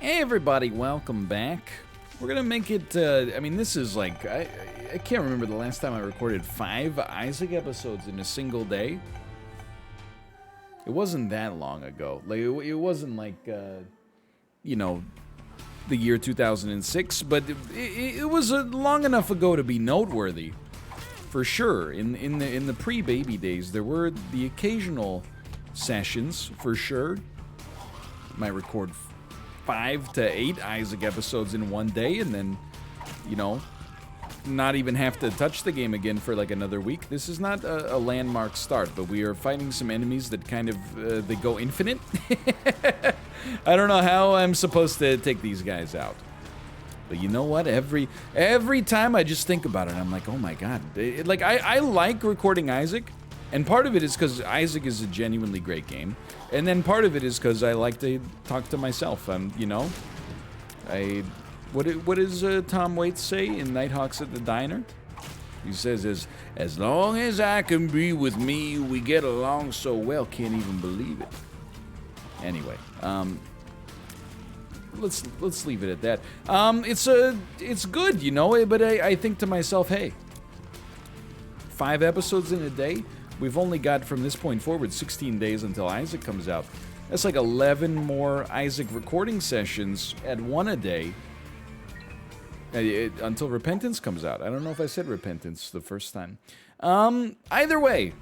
Hey everybody, welcome back. We're gonna make it, I mean, this is like, I can't remember the last time I recorded 5 Isaac episodes in a single day. It wasn't that long ago. Like, it wasn't like, you know, the year 2006, but it was long enough ago to be noteworthy. For sure, in the pre-baby days, there were the occasional sessions, for sure. Might record 5 to 8 Isaac episodes in one day, and then, you know, not even have to touch the game again for like another week. This is not a landmark start, but we are fighting some enemies that kind of, they go infinite. I don't know how I'm supposed to take these guys out. But you know what? Every time I just think about it, I'm like, oh my god. Like, I like recording Isaac, and part of it is because Isaac is a genuinely great game, and then part of it is because I like to talk to myself. You know, what does Tom Waits say in Nighthawks at the Diner? He says, as long as I can be with me, we get along so well, can't even believe it. Anyway, let's leave it at that. It's good, you know, but I think to myself, hey, 5 episodes in a day. We've only got, from this point forward, 16 days until Isaac comes out. That's like 11 more Isaac recording sessions at 1 a day until Repentance comes out. I don't know if I said Repentance the first time. Either way,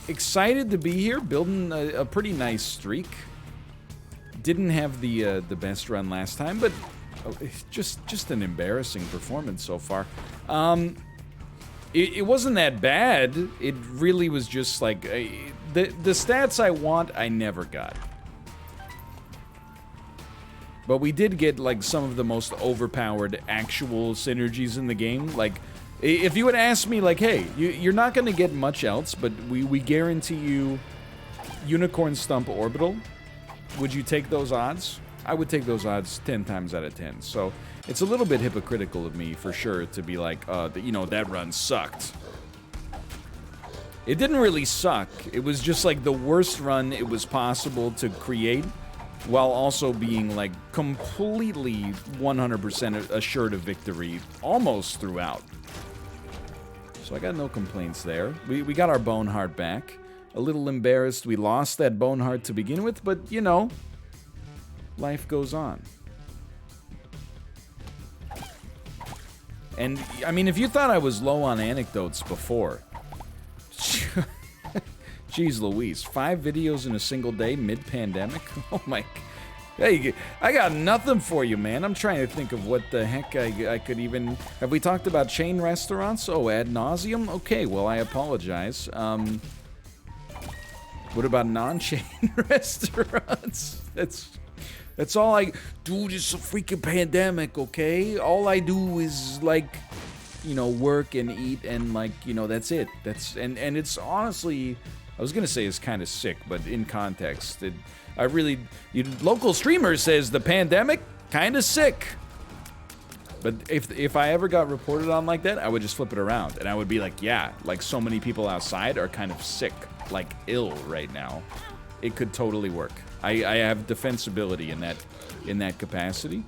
excited to be here, building a pretty nice streak. Didn't have the best run last time, but just an embarrassing performance so far. It wasn't that bad. It really was just like the stats I want, I never got. But we did get like some of the most overpowered actual synergies in the game. Like, if you would ask me, like, hey, you're not going to get much else, but we guarantee you Unicorn Stump Orbital. Would you take those odds? I would take those odds 10 times out of 10. So it's a little bit hypocritical of me, for sure, to be like, you know, that run sucked. It didn't really suck. It was just like the worst run it was possible to create, while also being like completely 100% assured of victory almost throughout. So I got no complaints there. We got our Bone Heart back. A little embarrassed we lost that Bone Heart to begin with, but, you know, life goes on. And, I mean, if you thought I was low on anecdotes before, jeez Louise, 5 videos in a single day mid-pandemic? Oh my, hey, I got nothing for you, man. I'm trying to think of what the heck I could even, have we talked about chain restaurants? Oh, ad nauseum? Okay, well, I apologize. What about non-chain restaurants? That's all dude, it's a freaking pandemic, okay? All I do is, like, you know, work and eat and, like, you know, that's it. And it's honestly, I was gonna say it's kind of sick, but in context, local streamer says the pandemic, kind of sick. But if I ever got reported on like that, I would just flip it around, and I would be like, yeah, like so many people outside are kind of sick, like ill right now. It could totally work. I have defensibility in that capacity.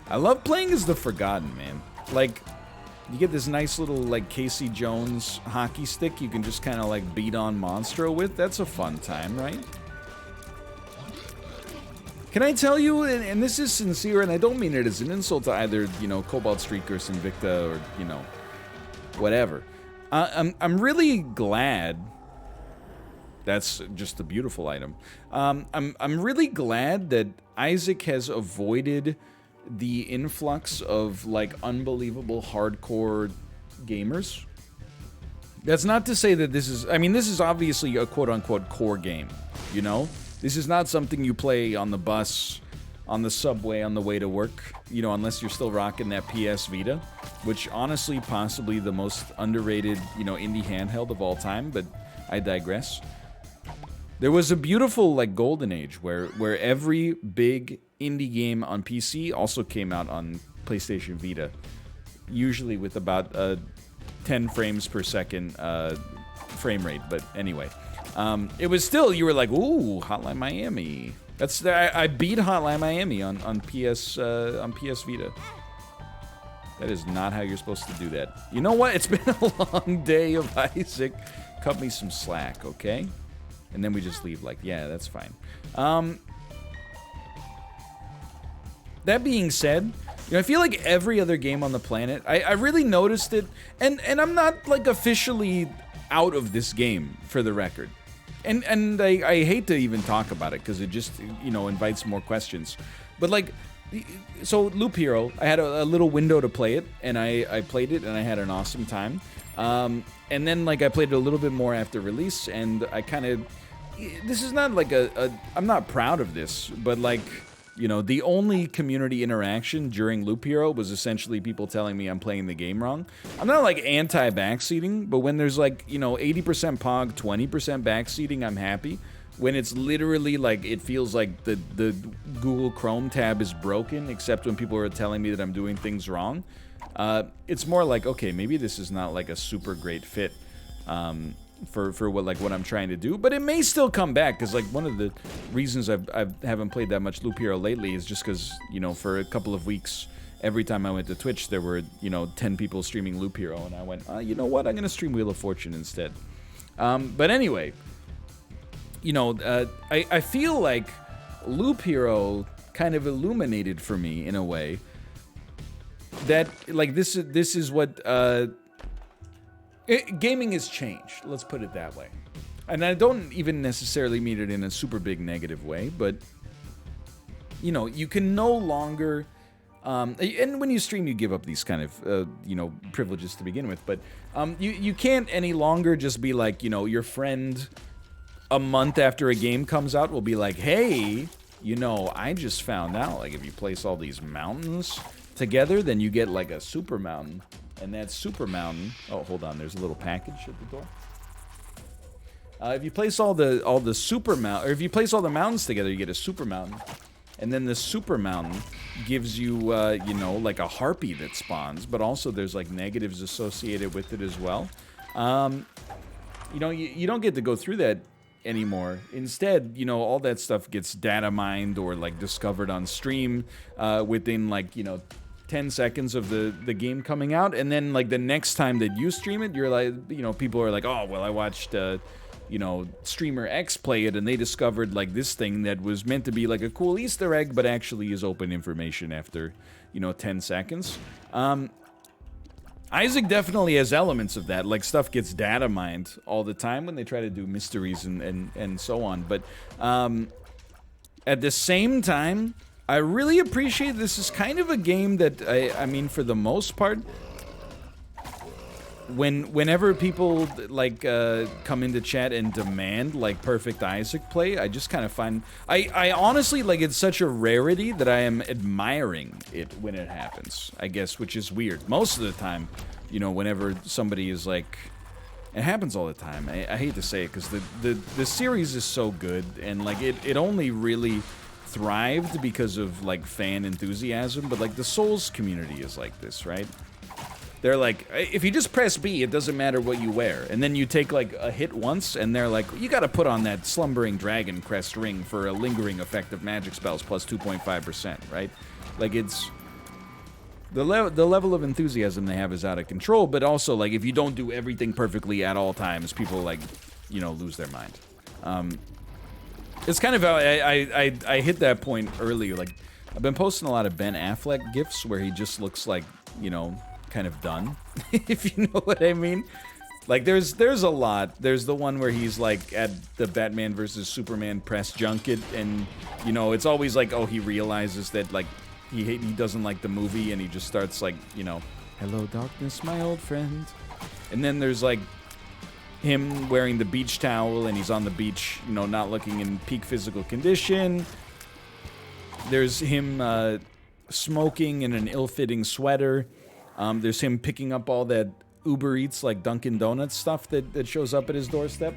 I love playing as the Forgotten, man. Like, you get this nice little, like, Casey Jones hockey stick you can just kind of, like, beat on Monstro with. That's a fun time, right? Can I tell you, and this is sincere, and I don't mean it as an insult to either, you know, Cobalt Streakers, Invicta, or, you know, whatever. I'm really glad. That's just a beautiful item. I'm really glad that Isaac has avoided the influx of, like, unbelievable hardcore gamers. That's not to say that this is, I mean, this is obviously a quote-unquote core game, you know? This is not something you play on the bus, on the subway, on the way to work, you know, unless you're still rocking that PS Vita, which honestly possibly the most underrated, you know, indie handheld of all time, but I digress. There was a beautiful, like, golden age where every big indie game on PC also came out on PlayStation Vita, usually with about 10 frames per second frame rate, but anyway. It was still, you were like, ooh, Hotline Miami. I beat Hotline Miami on PS Vita. That is not how you're supposed to do that. You know what? It's been a long day of Isaac. Cut me some slack, okay? And then we just leave like, yeah, that's fine. That being said, you know, I feel like every other game on the planet, I really noticed it, and I'm not like officially out of this game for the record. And I hate to even talk about it because it just, you know, invites more questions. But like, so Loop Hero, I had a little window to play it, and I played it, and I had an awesome time. And then like I played it a little bit more after release, and I kind of, this is not like I'm not proud of this, but like, you know, the only community interaction during Loop Hero was essentially people telling me I'm playing the game wrong. I'm not like anti-backseating, but when there's like, you know, 80% POG, 20% backseating, I'm happy. When it's literally like, it feels like the Google Chrome tab is broken, except when people are telling me that I'm doing things wrong. It's more like, okay, maybe this is not like a super great fit for what I'm trying to do, but it may still come back, because like one of the reasons I haven't played that much Loop Hero lately is just because, you know, for a couple of weeks, every time I went to Twitch, there were, you know, 10 people streaming Loop Hero, and I went, you know what, I'm gonna stream Wheel of Fortune instead. But anyway, you know, I feel like Loop Hero kind of illuminated for me in a way that like this is what gaming has changed. Let's put it that way. And I don't even necessarily mean it in a super big negative way, but you know, you can no longer and when you stream, you give up these kind of you know, privileges to begin with, but you can't any longer just be like, you know, your friend a month after a game comes out will be like, hey, you know, I just found out, like, if you place all these mountains together, then you get like a super mountain. And that super mountain, oh, hold on, there's a little package at the door. If you place all the super mountain, or if you place all the mountains together, you get a super mountain. And then the super mountain gives you, you know, like a harpy that spawns, but also there's like negatives associated with it as well. You know, you don't get to go through that anymore. Instead, you know, all that stuff gets data mined or like discovered on stream within like, you know, 10 seconds of the game coming out, and then like the next time that you stream it, you're like, you know, people are like, oh, well, I watched you know, streamer X play it, and they discovered like this thing that was meant to be like a cool Easter egg, but actually is open information after, you know, 10 seconds. Isaac definitely has elements of that, like stuff gets data mined all the time when they try to do mysteries and so on, but at the same time, I really appreciate this is kind of a game that, I mean, for the most part, whenever people, like, come into chat and demand, like, perfect Isaac play, I just kind of find, I honestly, like, it's such a rarity that I am admiring it when it happens, I guess, which is weird. Most of the time, you know, whenever somebody is, like, it happens all the time. I hate to say it, because the series is so good, and, like, it only really thrived because of like fan enthusiasm, but like the Souls community is like this, right? They're like, if you just press B, it doesn't matter what you wear, and then you take like a hit once, and they're like, you gotta put on that slumbering dragon crest ring for a lingering effect of magic spells plus 2.5%, right? Like, it's the level of enthusiasm they have is out of control, but also like if you don't do everything perfectly at all times, people like, you know, lose their mind. It's kind of how I hit that point earlier. Like, I've been posting a lot of Ben Affleck gifs where he just looks like, you know, kind of done, if you know what I mean. Like, there's a lot. There's the one where he's like at the Batman versus Superman press junket, and you know, it's always like, oh, he realizes that like he doesn't like the movie, and he just starts like, you know, hello darkness, my old friend. And then there's like him wearing the beach towel, and he's on the beach, you know, not looking in peak physical condition. There's him smoking in an ill-fitting sweater. There's him picking up all that Uber Eats, like Dunkin' Donuts stuff that shows up at his doorstep.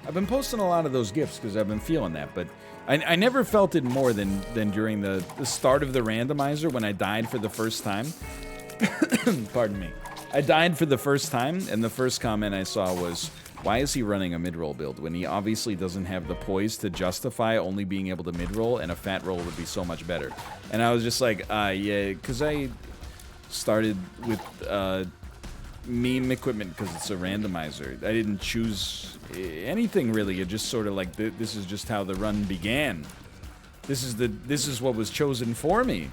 I've been posting a lot of those GIFs because I've been feeling that, but I never felt it more than during the start of the randomizer when I died for the first time. Pardon me. I died for the first time, and the first comment I saw was, Why is he running a mid-roll build when he obviously doesn't have the poise to justify only being able to mid-roll, and a fat roll would be so much better? And I was just like, yeah, because I started with meme equipment because it's a randomizer. I didn't choose anything really. It just sort of like, this is just how the run began. This is what was chosen for me.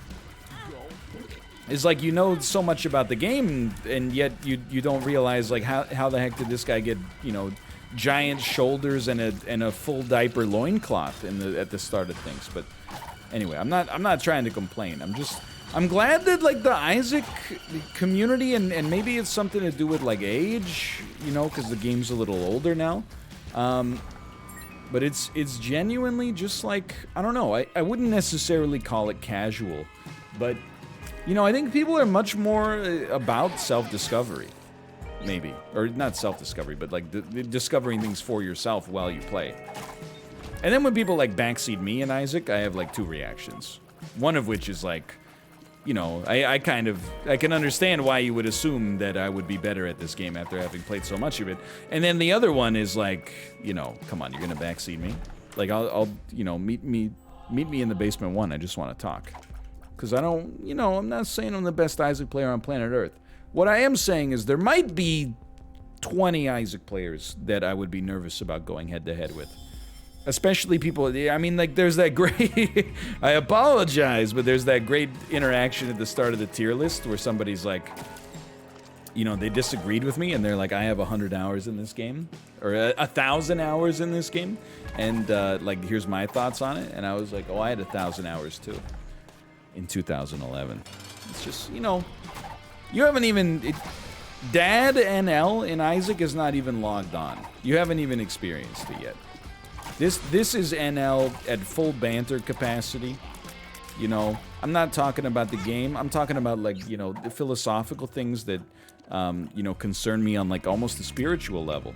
It's like, you know so much about the game, and yet you don't realize, like, how the heck did this guy get, you know, giant shoulders and a full diaper loincloth at the start of things. But anyway, I'm not trying to complain. I'm glad that, like, the Isaac community, and maybe it's something to do with, like, age, you know, because the game's a little older now. But it's genuinely just like, I don't know, I wouldn't necessarily call it casual, but, you know, I think people are much more about self-discovery, maybe. Or not self-discovery, but like discovering things for yourself while you play. And then when people like backseat me and Isaac, I have like two reactions. One of which is like, you know, I can understand why you would assume that I would be better at this game after having played so much of it. And then the other one is like, you know, come on, you're gonna backseat me? Like, I'll you know, meet me in the basement 1, I just want to talk. Because I don't, you know, I'm not saying I'm the best Isaac player on planet Earth. What I am saying is there might be 20 Isaac players that I would be nervous about going head-to-head with. Especially people, I mean, like, there's that great, I apologize, but there's that great interaction at the start of the tier list where somebody's like, you know, they disagreed with me, and they're like, I have 100 hours in this game, or 1,000 hours in this game, and, like, here's my thoughts on it, and I was like, oh, I had 1,000 hours, too. In 2011. It's just, you know, you haven't even... Dad NL in Isaac is not even logged on. You haven't even experienced it yet. This is NL at full banter capacity. You know, I'm not talking about the game. I'm talking about, like, you know, the philosophical things that, you know, concern me on, like, almost a spiritual level.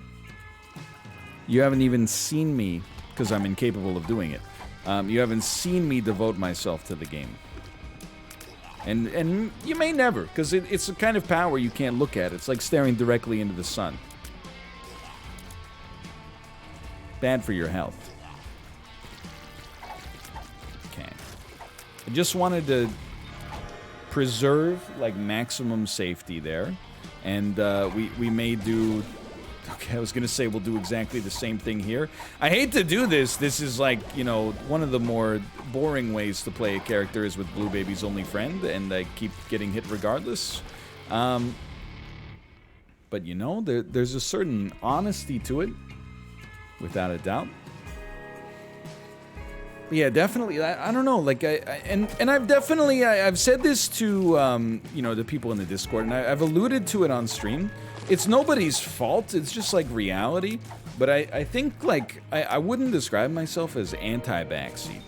You haven't even seen me, because I'm incapable of doing it. You haven't seen me devote myself to the game. And you may never, because it's a kind of power you can't look at. It's like staring directly into the sun. Bad for your health. Okay. I just wanted to preserve, like, maximum safety there. And we may do... Okay, I was gonna say we'll do exactly the same thing here. I hate to do this. This is like, you know, one of the more boring ways to play a character is with Blue Baby's only friend, and I keep getting hit regardless. But, you know, there's a certain honesty to it, without a doubt. Yeah, definitely. I don't know. Like, and I've definitely I've said this to you know, the people in the Discord, and I've alluded to it on stream. It's nobody's fault. It's just like reality. But I think, like, I wouldn't describe myself as anti-backseat.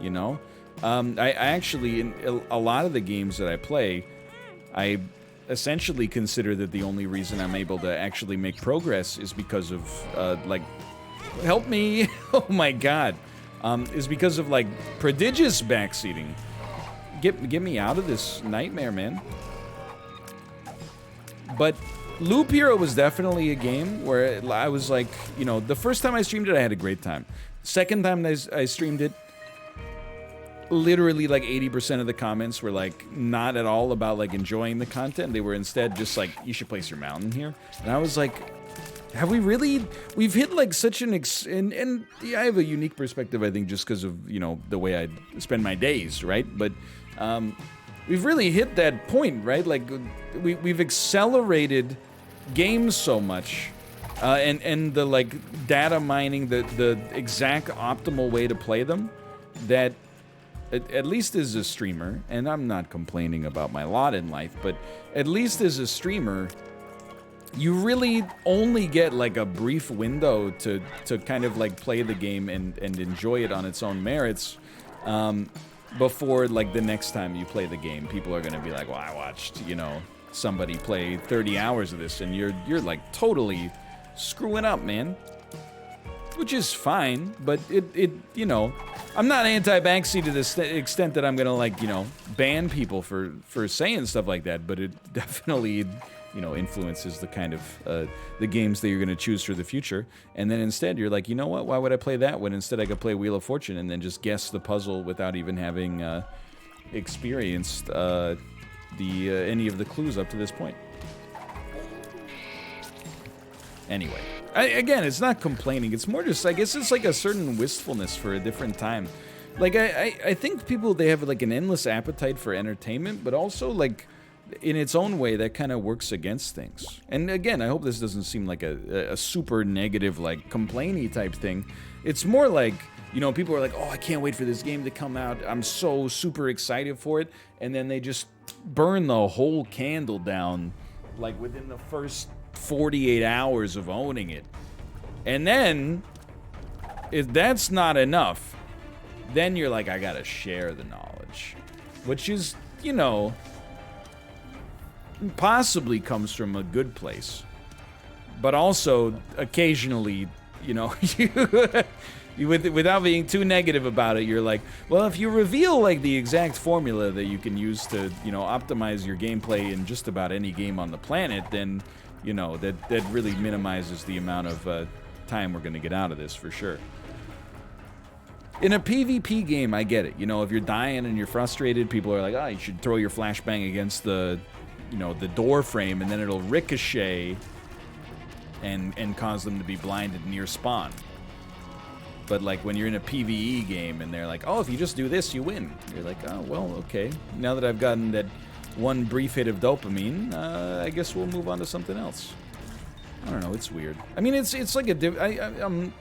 You know, I actually, in a lot of the games that I play, I essentially consider that the only reason I'm able to actually make progress is because of like, help me. Oh my God. Is because of, like, prodigious backseating. Get me out of this nightmare, man. But Loop Hero was definitely a game where I was like, you know, the first time I streamed it, I had a great time. Second time I streamed it, literally like 80% of the comments were like not at all about like enjoying the content. They were instead just like, you should place your mountain here. And I was like, have we really? We've hit like such an and yeah, I have a unique perspective, I think, just because of, you know, the way I spend my days, right? But we've really hit that point, right? Like we've accelerated games so much, and the like data mining, the exact optimal way to play them, that at least as a streamer, and I'm not complaining about my lot in life, but at least as a streamer, you really only get like a brief window to kind of like play the game and enjoy it on its own merits, before like the next time you play the game, people are gonna be like, well, I watched, you know, somebody play 30 hours of this, and you're like totally screwing up, man. Which is fine, but it you know, I'm not anti-Banksy to the extent that I'm gonna like, you know, ban people for saying stuff like that, but it definitely you know, influences the kind of the games that you're going to choose for the future. And then instead you're like, you know what, why would I play that when instead I could play Wheel of Fortune and then just guess the puzzle without even having experienced any of the clues up to this point. Anyway, again, it's not complaining. It's more just, I guess it's like a certain wistfulness for a different time. Like, I think people, they have like an endless appetite for entertainment, but also like, in its own way, that kind of works against things. And again, I hope this doesn't seem like a super negative, like, complainy type thing. It's more like, you know, people are like, oh, I can't wait for this game to come out. I'm so super excited for it. And then they just burn the whole candle down, like, within the first 48 hours of owning it. And then, if that's not enough, then you're like, I gotta share the knowledge. Which is, you know, possibly comes from a good place. But also, occasionally, you know, without being too negative about it, you're like, well, if you reveal, like, the exact formula that you can use to, you know, optimize your gameplay in just about any game on the planet, then, you know, that really minimizes the amount of time we're gonna get out of this, for sure. In a PvP game, I get it. You know, if you're dying and you're frustrated, people are like, oh, you should throw your flashbang against the, you know, the door frame, and then it'll ricochet and cause them to be blinded near spawn. But, like, when you're in a PvE game and they're like, oh, if you just do this, you win. You're like, oh, well, okay. Now that I've gotten that one brief hit of dopamine, I guess we'll move on to something else. I don't know, it's weird. I mean, it's like I'm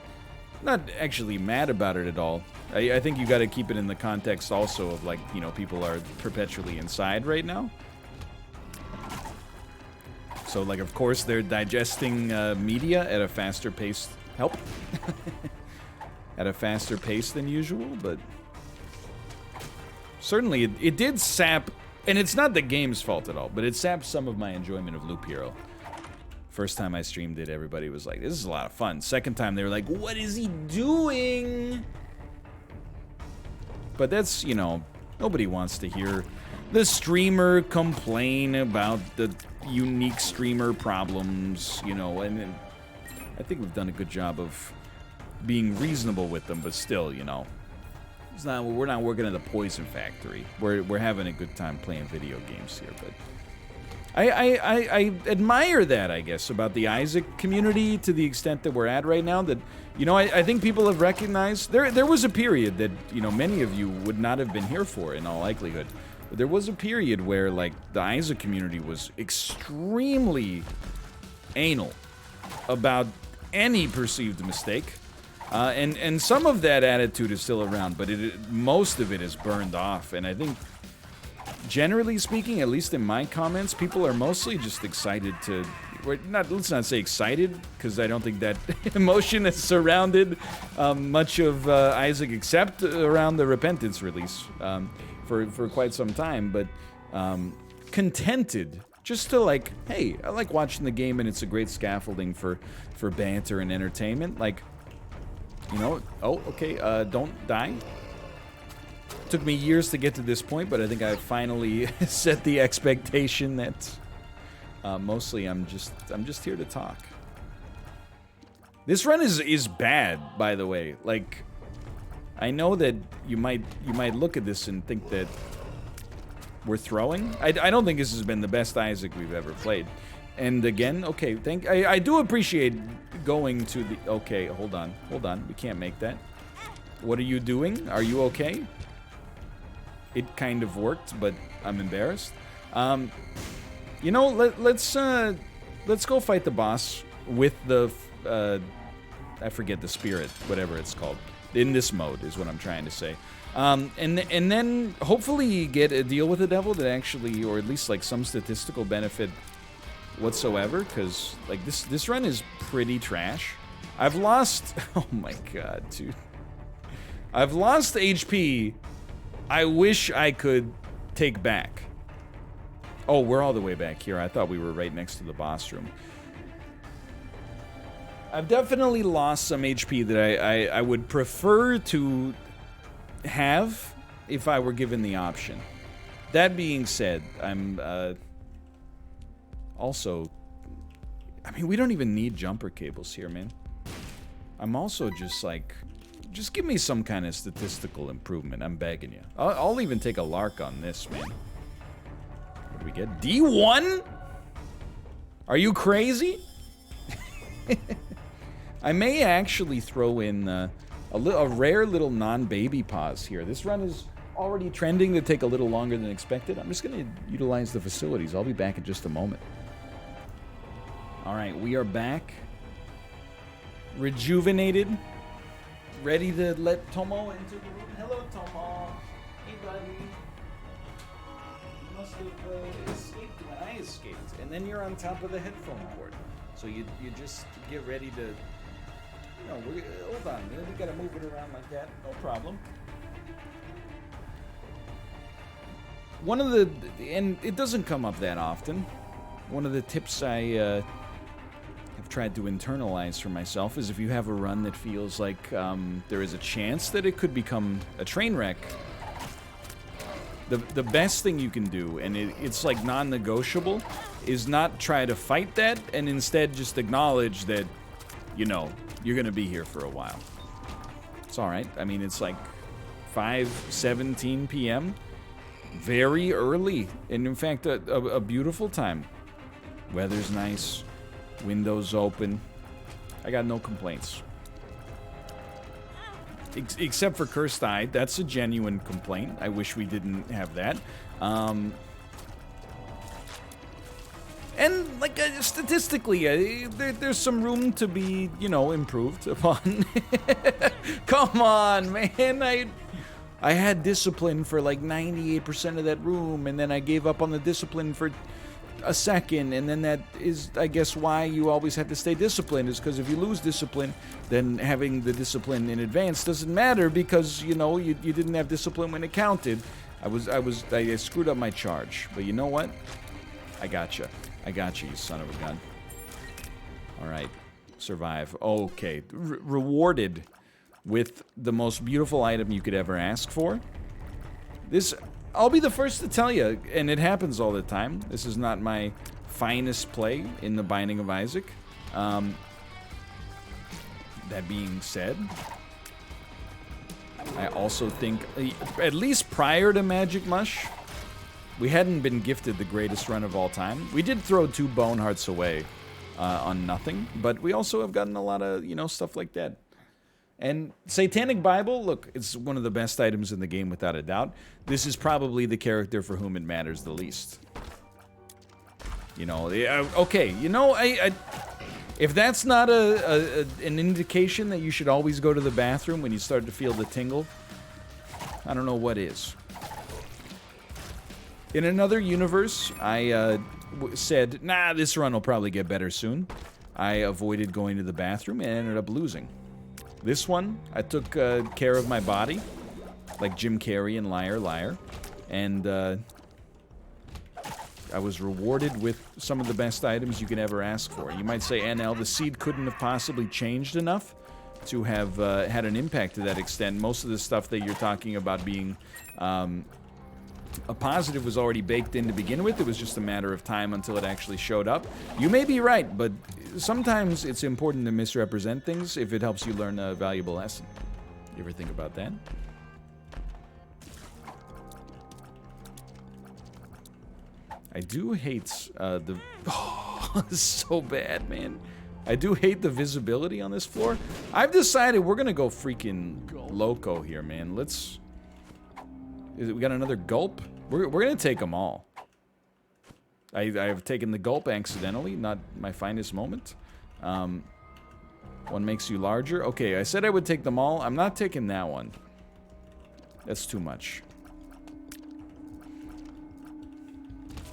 not actually mad about it at all. I think you gotta keep it in the context also of, like, you know, people are perpetually inside right now. So, like, of course, they're digesting media at a faster pace. Help. At a faster pace than usual, but certainly it did sap, and it's not the game's fault at all, but it sapped some of my enjoyment of Loop Hero. First time I streamed it, everybody was like, this is a lot of fun. Second time, they were like, what is he doing? But that's, you know, nobody wants to hear the streamer complain about the unique streamer problems, you know, and I think we've done a good job of being reasonable with them, but still, you know, it's not, we're not working at the poison factory. We're having a good time playing video games here, but I admire that, I guess, about the Isaac community to the extent that we're at right now, that, you know, I think people have recognized, there was a period that, you know, many of you would not have been here for, in all likelihood. But there was a period where, like, the Isaac community was extremely anal about any perceived mistake. And some of that attitude is still around, but most of it is burned off. And I think, generally speaking, at least in my comments, people are mostly just excited to, let's not say excited, because I don't think that emotion has surrounded much of Isaac, except around the Repentance release for quite some time, but contented. Just to, like, hey, I like watching the game and it's a great scaffolding for banter and entertainment. Like, you know, oh, okay, don't die. Took me years to get to this point, but I think I finally set the expectation that mostly I'm just here to talk. This run is bad, by the way. Like, I know that you might look at this and think that we're throwing. I don't think this has been the best Isaac we've ever played. And again, okay, I do appreciate going to the... Okay, hold on. We can't make that. What are you doing? Are you okay? It kind of worked, but I'm embarrassed. You know, let's go fight the boss with the... I forget the spirit, whatever it's called. In this mode is what I'm trying to say. And then hopefully get a deal with the devil that actually, or at least like some statistical benefit whatsoever, because like this run is pretty trash. I've lost, oh my god, dude. I've lost HP I wish I could take back. Oh, we're all the way back here. I thought we were right next to the boss room. I've definitely lost some HP that I would prefer to have if I were given the option. That being said, I'm Also, I mean, we don't even need jumper cables here, man. I'm also just like, just give me some kind of statistical improvement. I'm begging you. I'll even take a lark on this, man. What do we get? D1? Are you crazy? I may actually throw in a rare little non-baby pause here. This run is already trending to take a little longer than expected. I'm just going to utilize the facilities. I'll be back in just a moment. All right, we are back. Rejuvenated. Ready to let Tomo into the room. Hello, Tomo. Hey, buddy. You must have escaped when I escaped. And then you're on top of the headphone cord. So you just get ready to... You know, hold on. We gotta move it around like that. No problem. One of the... And it doesn't come up that often. One of the tips I... have tried to internalize for myself is if you have a run that feels like there is a chance that it could become a train wreck, the best thing you can do, and it's like non-negotiable, is not try to fight that, and instead just acknowledge that, you know, you're gonna be here for a while. It's alright. I mean, it's like 5:17 p.m. Very early, and in fact a beautiful time. Weather's nice. Windows open. I got no complaints. Except for Cursed Eye. That's a genuine complaint. I wish we didn't have that. And, like, statistically, there's some room to be, you know, improved upon. Come on, man. I had discipline for, like, 98% of that room, and then I gave up on the discipline for... a second, and then that is, I guess, why you always have to stay disciplined, is because if you lose discipline, then having the discipline in advance doesn't matter, because, you know, you didn't have discipline when it counted. I screwed up my charge, but you know what? I got you, you son of a gun. Alright, survive. Okay, rewarded with the most beautiful item you could ever ask for. This... I'll be the first to tell you, and it happens all the time. This is not my finest play in The Binding of Isaac. That being said, I also think, at least prior to Magic Mush, we hadn't been gifted the greatest run of all time. We did throw 2 Bone Hearts away on nothing, but we also have gotten a lot of, you know, stuff like that. And Satanic Bible, look, it's one of the best items in the game without a doubt. This is probably the character for whom it matters the least. You know, okay, you know, if that's not an indication that you should always go to the bathroom when you start to feel the tingle, I don't know what is. In another universe, I said, nah, this run will probably get better soon. I avoided going to the bathroom and ended up losing. This one, I took care of my body, like Jim Carrey in Liar Liar, and I was rewarded with some of the best items you could ever ask for. You might say, NL, the seed couldn't have possibly changed enough to have had an impact to that extent. Most of the stuff that you're talking about being a positive was already baked in to begin with. It was just a matter of time until it actually showed up. You may be right, but sometimes it's important to misrepresent things if it helps you learn a valuable lesson. You ever think about that? I do hate the... Oh, this is so bad, man. I do hate the visibility on this floor. I've decided we're gonna go freaking loco here, man. Let's... We got another gulp? We're gonna take them all. I've taken the gulp accidentally, not my finest moment. One makes you larger. Okay, I said I would take them all. I'm not taking that one. That's too much.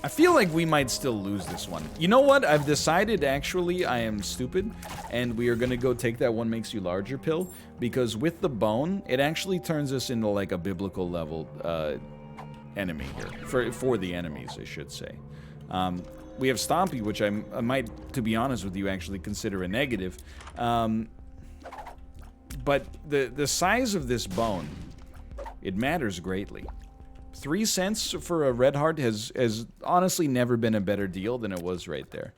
I feel like we might still lose this one. You know what? I've decided, actually, I am stupid, and we are gonna go take that one makes you larger pill, because with the bone, it actually turns us into, like, a biblical level enemy here. For the enemies, I should say. We have Stompy, which I might, to be honest with you, actually consider a negative. But the size of this bone, it matters greatly. 3 cents for a Red Heart has honestly never been a better deal than it was right there.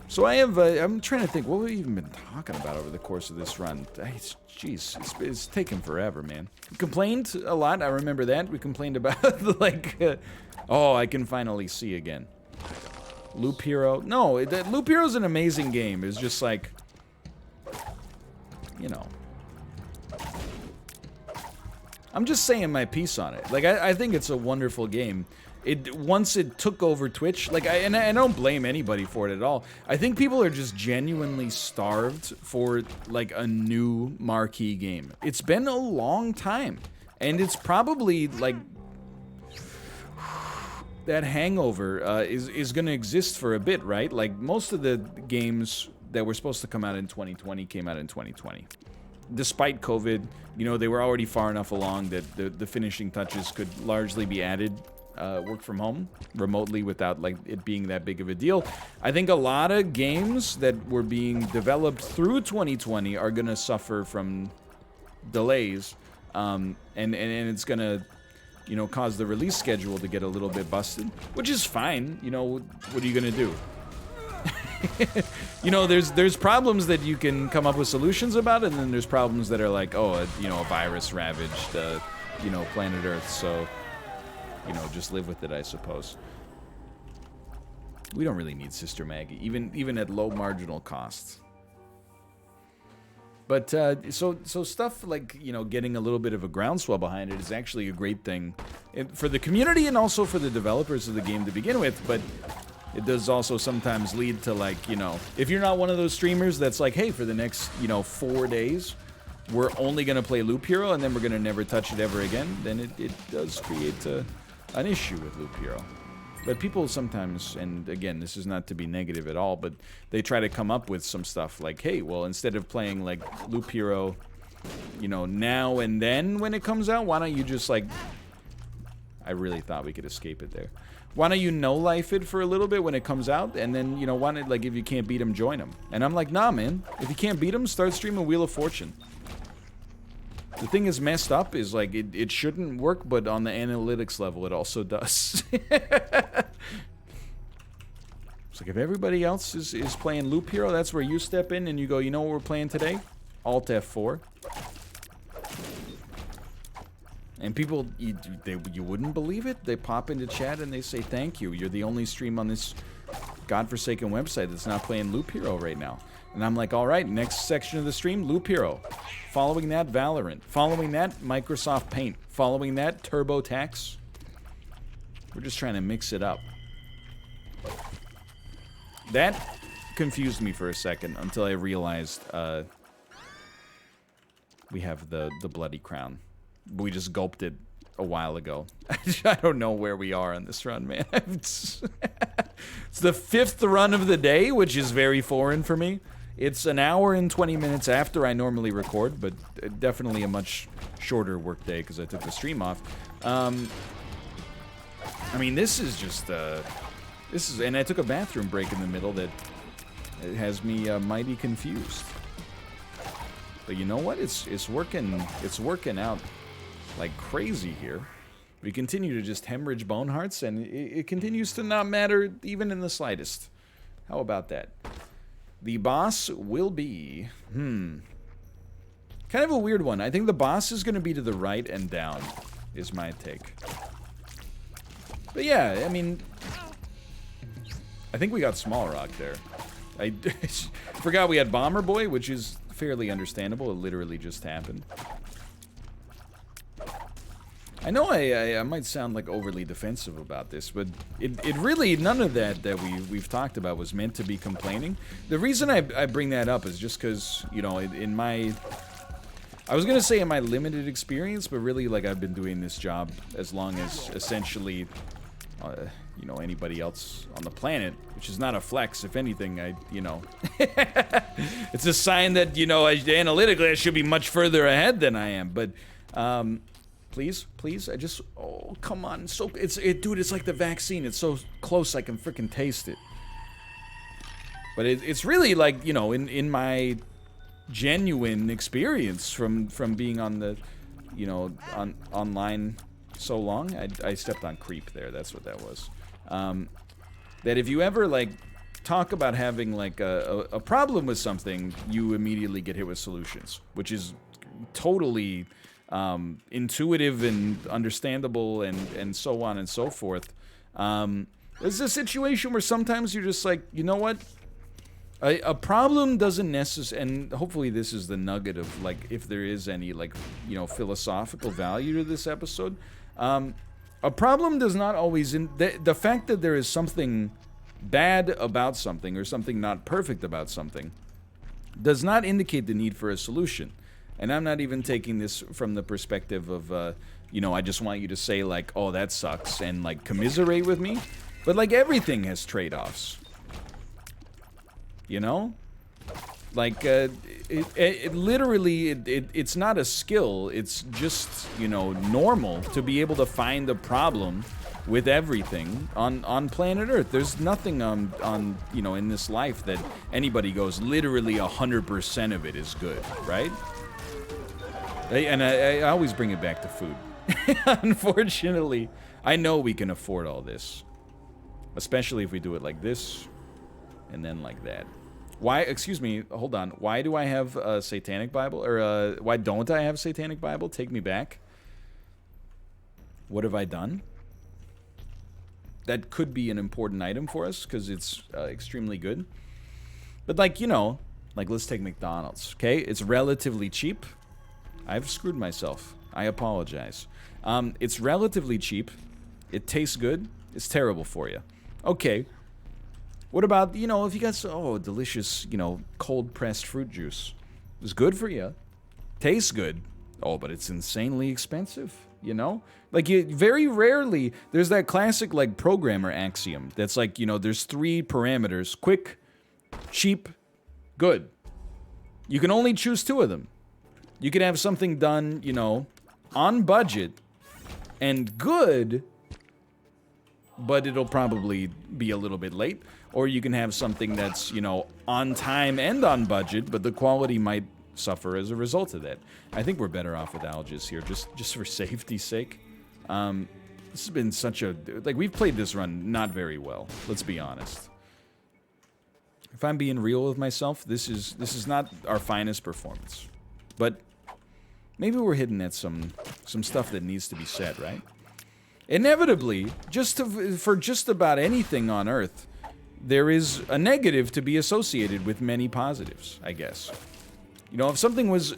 So I have, I'm trying to think, what have we even been talking about over the course of this run? Jeez, it's taken forever, man. We complained a lot, I remember that. We complained about, like, oh, I can finally see again. Loop Hero. No, Loop Hero's an amazing game. It's just like, you know. I'm just saying my piece on it. Like, I think it's a wonderful game. Once it took over Twitch, like, and I don't blame anybody for it at all. I think people are just genuinely starved for, like, a new marquee game. It's been a long time, and it's probably, like, that hangover is going to exist for a bit, right? Like, most of the games that were supposed to come out in 2020 came out in 2020. Despite COVID, you know, they were already far enough along that the finishing touches could largely be added work from home remotely without like it being that big of a deal. I think a lot of games that were being developed through 2020 are gonna suffer from delays, and it's gonna, you know, cause the release schedule to get a little bit busted, which is fine. You know, what are you gonna do? You know, there's problems that you can come up with solutions about, and then there's problems that are like, oh, you know, a virus ravaged, you know, planet Earth, so, you know, just live with it, I suppose. We don't really need Sister Maggie, even at low marginal costs. But, so stuff like, you know, getting a little bit of a groundswell behind it is actually a great thing for the community and also for the developers of the game to begin with, but it does also sometimes lead to, like, you know, if you're not one of those streamers that's like, hey, for the next, you know, 4 days, we're only going to play Loop Hero and then we're going to never touch it ever again, then it does create an issue with Loop Hero. But people sometimes, and again, this is not to be negative at all, but they try to come up with some stuff like, hey, well, instead of playing, like, Loop Hero, you know, now and then when it comes out, why don't you just, like, I really thought we could escape it there. Why don't you no-life it for a little bit when it comes out, and then, you know, why not, like, if you can't beat him, join him. And I'm like, nah, man. If you can't beat him, start streaming Wheel of Fortune. The thing is messed up is, like, it shouldn't work, but on the analytics level, it also does. It's like, if everybody else is playing Loop Hero, that's where you step in and you go, you know what we're playing today? Alt F4. And people, you wouldn't believe it. They pop into chat and they say, thank you. You're the only stream on this godforsaken website that's not playing Loop Hero right now. And I'm like, all right, next section of the stream, Loop Hero. Following that, Valorant. Following that, Microsoft Paint. Following that, TurboTax. We're just trying to mix it up. That confused me for a second until I realized we have the Bloody Crown. We just gulped it a while ago. I don't know where we are on this run, man. It's the 5th run of the day, which is very foreign for me. It's an hour and 20 minutes after I normally record, but definitely a much shorter work day because I took the stream off. I mean, this is just, and I took a bathroom break in the middle that it has me mighty confused. But you know what? It's working out like crazy here. We continue to just hemorrhage bone hearts, and it continues to not matter even in the slightest. How about that? The boss will be, kind of a weird one. I think the boss is going to be to the right and down, is my take. But yeah, I mean, I think we got Small Rock there. I forgot we had Bomber Boy, which is fairly understandable. It literally just happened. I know I might sound like overly defensive about this, but it really, none of that we've talked about was meant to be complaining. The reason I bring that up is just because, you know, in my, I was going to say in my limited experience, but really, like, I've been doing this job as long as essentially, you know, anybody else on the planet, which is not a flex. If anything, you know, it's a sign that, you know, analytically I should be much further ahead than I am, but, please, I just, oh, come on, dude, it's like the vaccine, it's so close I can freaking taste it. But it's really like, you know, in my genuine experience from being on the online so long. I stepped on creep there. That's what that was. That if you ever like talk about having like a problem with something, you immediately get hit with solutions, which is totally intuitive and understandable and so on and so forth. There's a situation where sometimes you're just like, you know what? A problem doesn't necessarily, and hopefully this is the nugget of like, if there is any like, philosophical value to this episode. A problem does not always, the fact that there is something bad about something or something not perfect about something does not indicate the need for a solution. And I'm not even taking this from the perspective of, I just want you to say like, oh, that sucks and like commiserate with me. But like everything has trade-offs. Like it literally it's not a skill, it's just normal to be able to find a problem with everything on planet Earth. There's nothing on in this life that anybody goes literally 100% of it is good, right? And I always bring it back to food. Unfortunately, I know we can afford all this, especially if we do it like this and then like that. Why, excuse me, hold on. Why do I have a Satanic Bible? Or why don't I have Satanic Bible? Take me back. What have I done? That could be an important item for us because it's extremely good. But like, like let's take McDonald's, okay? It's relatively cheap. I've screwed myself. I apologize. It's relatively cheap. It tastes good. It's terrible for you. Okay. What about, if you got delicious, cold pressed fruit juice? It's good for you. Tastes good. Oh, but it's insanely expensive, Like, very rarely, there's that classic, like, programmer axiom that's like, there's 3 parameters: quick, cheap, good. You can only choose 2 of them. You can have something done, on budget and good, but it'll probably be a little bit late. Or you can have something that's, on time and on budget, but the quality might suffer as a result of that. I think we're better off with Algis here, just for safety's sake. This has been such a... Like, we've played this run not very well, let's be honest. If I'm being real with myself, this is not our finest performance. But maybe we're hitting at some stuff that needs to be said, right? Inevitably, for just about anything on Earth, there is a negative to be associated with many positives, I guess. If something was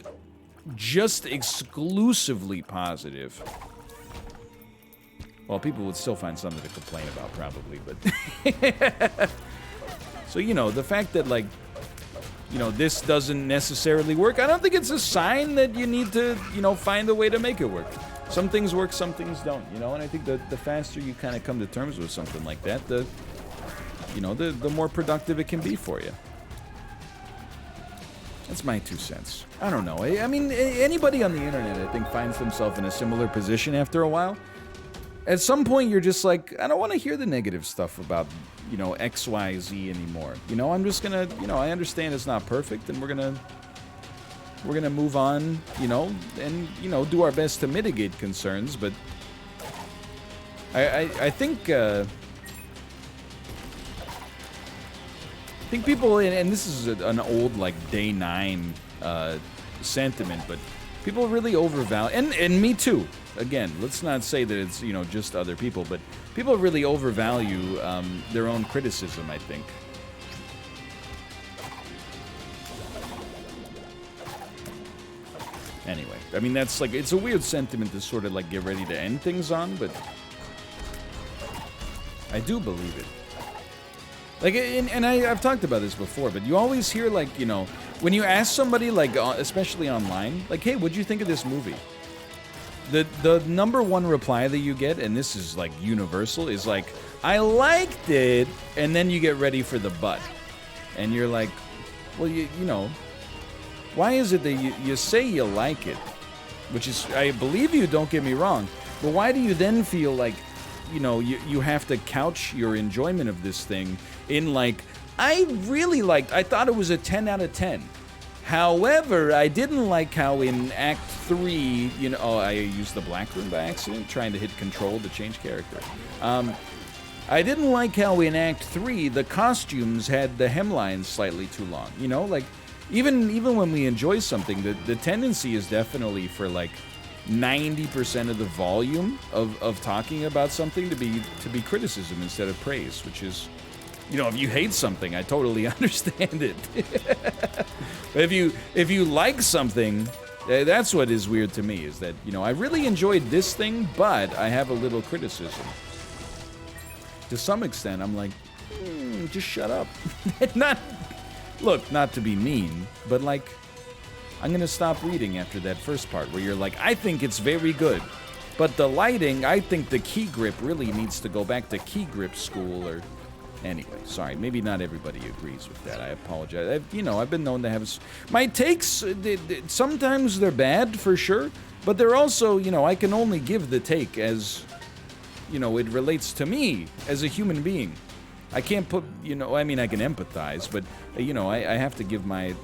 just exclusively positive, well, people would still find something to complain about, probably, but... So, the fact that, like, this doesn't necessarily work, I don't think it's a sign that you need to, find a way to make it work. Some things work, some things don't, and I think that the faster you kind of come to terms with something like that, the more productive it can be for you. That's my 2 cents. I don't know. I mean, anybody on the internet, I think, finds themselves in a similar position after a while. At some point, you're just like, I don't want to hear the negative stuff about, X, Y, Z anymore. I'm just gonna, I understand it's not perfect, and we're gonna move on, and, do our best to mitigate concerns, but I think people, and this is an old, like, Day 9 sentiment, but people really overvalue, and me too. Again, let's not say that it's, just other people, but people really overvalue their own criticism, I think. Anyway, I mean, that's like, it's a weird sentiment to sort of like get ready to end things on, but I do believe it. Like, and I've talked about this before, but you always hear, like, when you ask somebody, like, especially online, like, hey, what'd you think of this movie? The number one reply that you get, and this is, like, universal, is like, I liked it, and then you get ready for the but. And you're like, well, you know, why is it that you say you like it? Which is, I believe you, don't get me wrong, but why do you then feel like, you have to couch your enjoyment of this thing in, like, I really liked, I thought it was a 10 out of 10. However, I didn't like how in Act 3, you know, oh, I used the black room by accident, trying to hit control to change character. I didn't like how in Act 3, the costumes had the hemlines slightly too long. You know, like, even when we enjoy something, the tendency is definitely for, like, 90% of the volume of talking about something to be criticism instead of praise, which is, you know, if you hate something, I totally understand it. But if you like something, that's what is weird to me, is that, you know, I really enjoyed this thing, but I have a little criticism. To some extent, I'm like, just shut up. Not to be mean, but like, I'm gonna stop reading after that first part where you're like, I think it's very good, but the lighting, I think the key grip really needs to go back to key grip school, or anyway, sorry, maybe not everybody agrees with that. I apologize. I've been known to have my takes. Sometimes they're bad for sure, but they're also, you know, I can only give the take as, you know, it relates to me as a human being. I can't put, you know, I mean, I can empathize, but, you know, I have to give my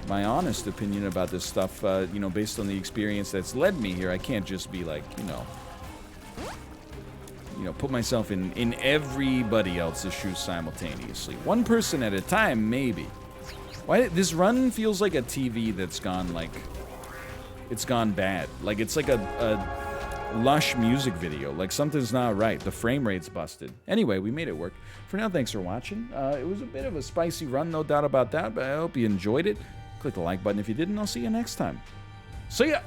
honest opinion about this stuff, you know, based on the experience that's led me here. I can't just be like, you know, put myself in everybody else's shoes simultaneously. One person at a time, maybe. Why, this run feels like a TV that's gone, like, it's gone bad. Like, it's like a lush music video. Like, something's not right. The frame rate's busted. Anyway, we made it work. For now, thanks for watching. It was a bit of a spicy run, no doubt about that, but I hope you enjoyed it. Click the like button if you didn't. I'll see you next time. See ya!